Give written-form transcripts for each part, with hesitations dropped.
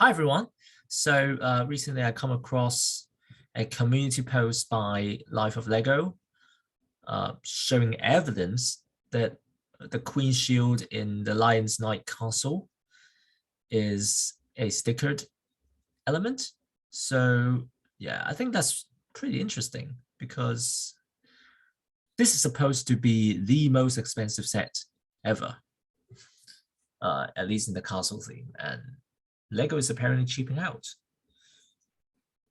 Hi everyone. Recently I come across a community post by Life of Lego showing evidence that the Queen Shield in the Lion's Knight Castle is a stickered element. So yeah, I think that's pretty interesting because this is supposed to be the most expensive set ever, at least in the castle theme, and Lego is apparently cheaping out.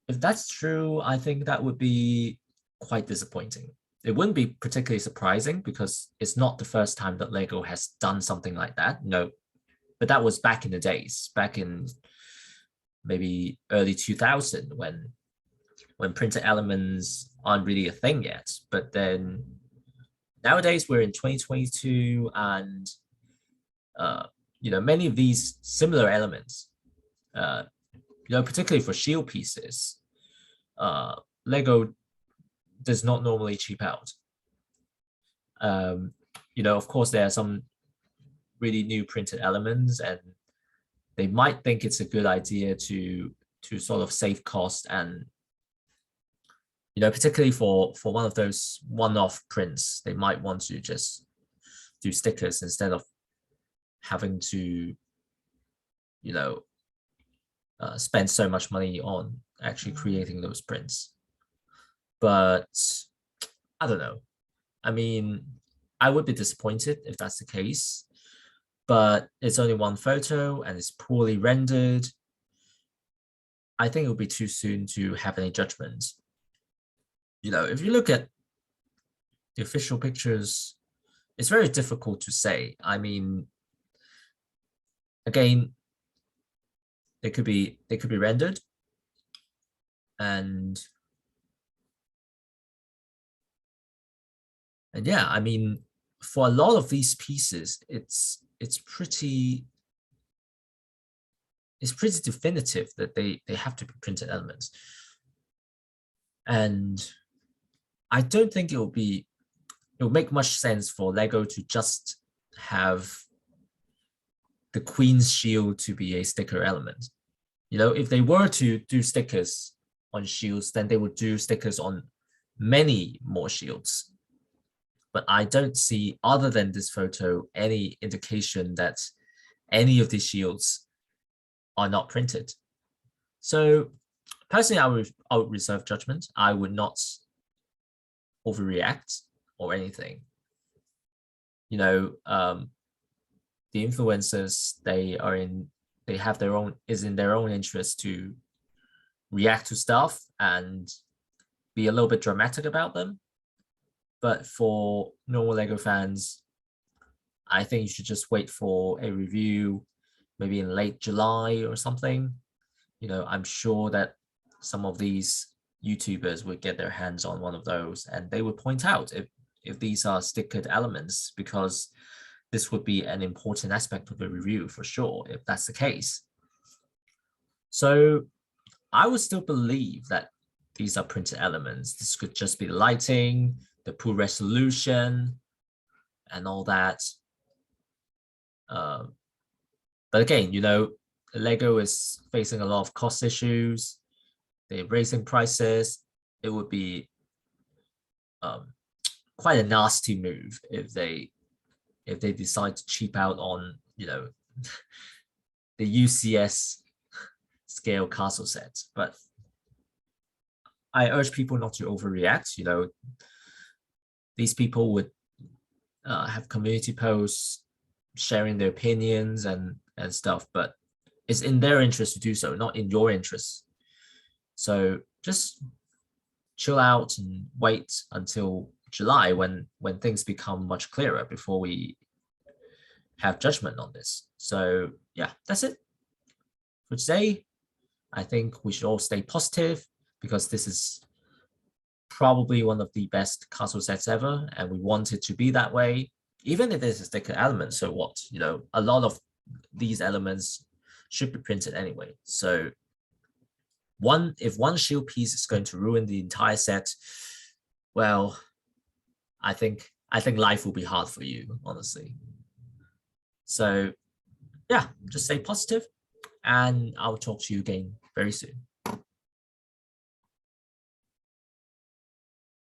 If that's true, I think that would be quite disappointing. It wouldn't be particularly surprising because it's not the first time that Lego has done something like that. No, but that was back in the days, back in maybe early 2000 when printed elements aren't really a thing yet. But then nowadays we're in 2022 and many of these similar elements, uh, particularly for shield pieces, Lego does not normally cheap out. Of course, there are some really new printed elements, and they might think it's a good idea to sort of save cost, and particularly for one of those one-off prints, they might want to just do stickers instead of having to spend so much money on actually creating those prints. But I don't know. I mean, I would be disappointed if that's the case, but it's only one photo and it's poorly rendered. I think it would be too soon to have any judgments. If you look at the official pictures, it's very difficult to say. I mean, again, they could be rendered, and yeah, I mean, for a lot of these pieces, it's pretty definitive that they have to be printed elements. And I don't think it will make much sense for Lego to just have the Queen's Shield to be a sticker element. If they were to do stickers on shields, then they would do stickers on many more shields. But I don't see, other than this photo, any indication that any of these shields are not printed. So personally, I would reserve judgment. I would not overreact or anything. The influencers, they have their own, is in their own interest to react to stuff and be a little bit dramatic about them. But for normal Lego fans, I think you should just wait for a review, maybe in late July or something. I'm sure that some of these YouTubers would get their hands on one of those, and they would point out if these are stickered elements, because this would be an important aspect of the review for sure, if that's the case. So I would still believe that these are printed elements. This could just be the lighting, the poor resolution, and all that. But again, Lego is facing a lot of cost issues. They're raising prices. It would be quite a nasty move if they decide to cheap out on the UCS scale castle sets. But I urge people not to overreact. These people would have community posts sharing their opinions and stuff, but it's in their interest to do so, not in your interest. So just chill out and wait until July when things become much clearer before we have judgment on this. So yeah, that's it for today. I think we should all stay positive because this is probably one of the best castle sets ever, and we want it to be that way. Even if there's a sticker element, so what? A lot of these elements should be printed anyway. So if one shield piece is going to ruin the entire set, well, I think life will be hard for you, honestly. So yeah, just stay positive and I'll talk to you again very soon.